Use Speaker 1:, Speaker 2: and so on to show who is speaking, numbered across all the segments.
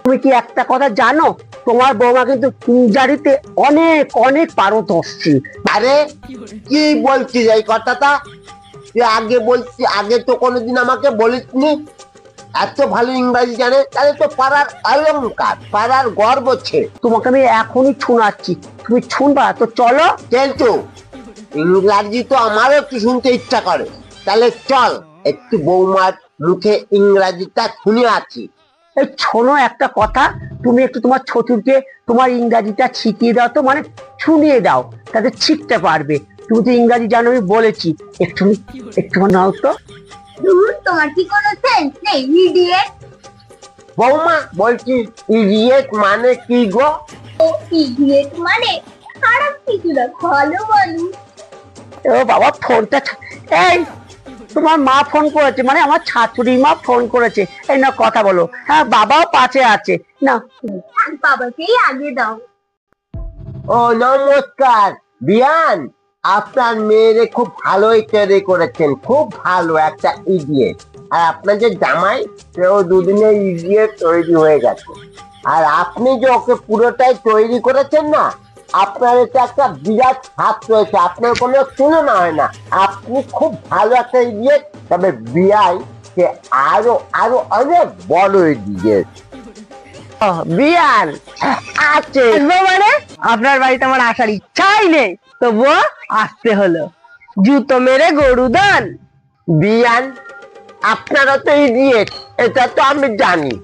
Speaker 1: তুমি কি একটা কথা জানো, তোমার বৌমা কিন্তু ইংরাজিতে অনেক অনেক পারদর্শী।
Speaker 2: আরে কি বলছিস এই কথাটা? তুই আগে বলছি, আগে তো কোনোদিন আমাকে বলিসনি। এত ভালো ইংরাজি জানে, তাহলে তো পাড়ার অলংকার, পাড়ার গর্ব ছে।
Speaker 1: তোমাকে আমি এখনই শোনাচ্ছি, তুমি শুনবা তো? চলো।
Speaker 2: কিন্তু ইংরাজি তো আমারও একটু শুনতে ইচ্ছা করে, তাহলে চল একটু বৌমার মুখে ইংরাজিটা শুনে আছি।
Speaker 1: এই শোনো একটা কথা, তুমি একটু তোমার শ্বশুরকে তোমার ইংরাজিটা শিখিয়ে দাও তো, মানে শুনিয়ে দাও, তাতে শিখতে পারবে। তুমি তো ইংরাজি জানো, আমি বলেছি। একটু একটু নাও তো।
Speaker 3: তোমার কি কোনো সেন্স নেই, ইডিয়েট?
Speaker 2: বৌমা বলছি, ইডিয়েট মানে কি গো?
Speaker 3: ইডিয়েট মানে খারাপ কিছু না, ভালো মানুষ।
Speaker 1: ও বাবা, ফোনটা এই তোমার মা ফোন করেছে, মানে আমার শাশুড়ি মা ফোন করেছে। এই না, কথা বলো। হ্যাঁ, বাবাও পাশে আছে না।
Speaker 3: বাবাকেই আগে দাও।
Speaker 2: ও নমস্কার বিয়ান, আপনার মেয়েরে খুব ভালোই তৈরি করেছেন, খুব ভালো একটা ইডিয়েট। আর আপনার যে জামাই, সেও দুদিনে ইডিয়েট তৈরি হয়ে গেছে। আর আপনি যে ওকে পুরোটাই তৈরি করেছেন না, আপনার এটা একটা বিরাট হাত রয়েছে, আপনার কোনো তুলনা হয় না। আপনি খুব ভালো একটা ইডিয়েট, তবে বিয়াই সে আরো আরো অনেক বড় ইডিয়েট।
Speaker 1: বিয়ান আছে মানে আপনার বাড়িতে আমার আসার ইচ্ছাই নেই, তবুও আসতে হলো। জুতো মেরে গরু দান।
Speaker 2: বিয়ান, আপনারা তো ইডিয়েট, এটা তো আমি জানি,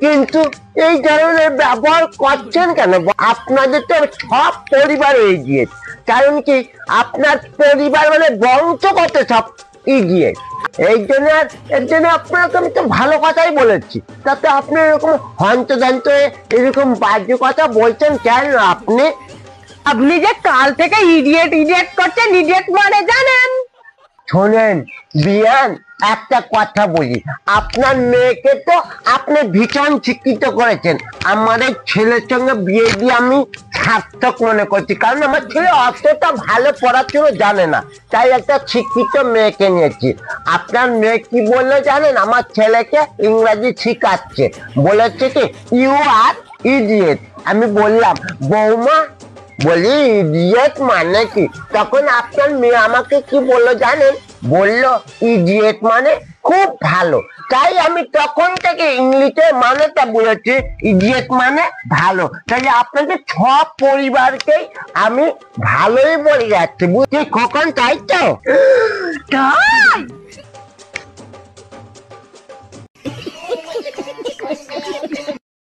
Speaker 2: কিন্তু এই ধরনের ব্যবহার করছেন কেন? আপনাদের তো সব পরিবার ইডিয়েট। কারণ কি, আপনার পরিবার মানে বংশগত সব ইডিয়েট। এই জন্য এর জন্য আপনাকে আমি তো ভালো কথাই বলেছি, তাতে আপনি এরকম হন্তদন্ত হয়ে এরকম বাজে কথা বলছেন কেন?
Speaker 1: আপনি যে কাল থেকে ইডিয়েট ইডিয়েট করছেন, ইডিয়েট মানে জানেন?
Speaker 2: শোনেন বিয়ান, একটা কথা বলি, আপনার মেয়েকে তো আপনি ভীষণ শিক্ষিত করেছেন। আমার এই ছেলের সঙ্গে বিয়ে দিয়ে আমি সার্থক মনে করছি, কারণ আমার ছেলে অতটা ভালো পড়াশোনা জানে না, তাই একটা শিক্ষিত মেয়েকে নিয়েছি। আপনার মেয়ে কি বললো জানেন? আমার ছেলেকে ইংরাজি শিখাচ্ছে, বলেছে কি ইউ আর ইডিয়েট। আমি বললাম বৌমা, বলি ইডিয়েট মানে কি? তখন আপনার মেয়ে আমাকে কি বললো জানেন? বললো ইডিয়েট মানে খুব ভালো। তাই আমি তখন থেকে ইংলিশে মানেটা বলেছি, ইডিয়েট মানে ভালো। তাই আপনাদের সব পরিবারকেই আমি ভালোই বলে যাচ্ছি, বুঝছি খোকন, তাই তো?
Speaker 1: তাই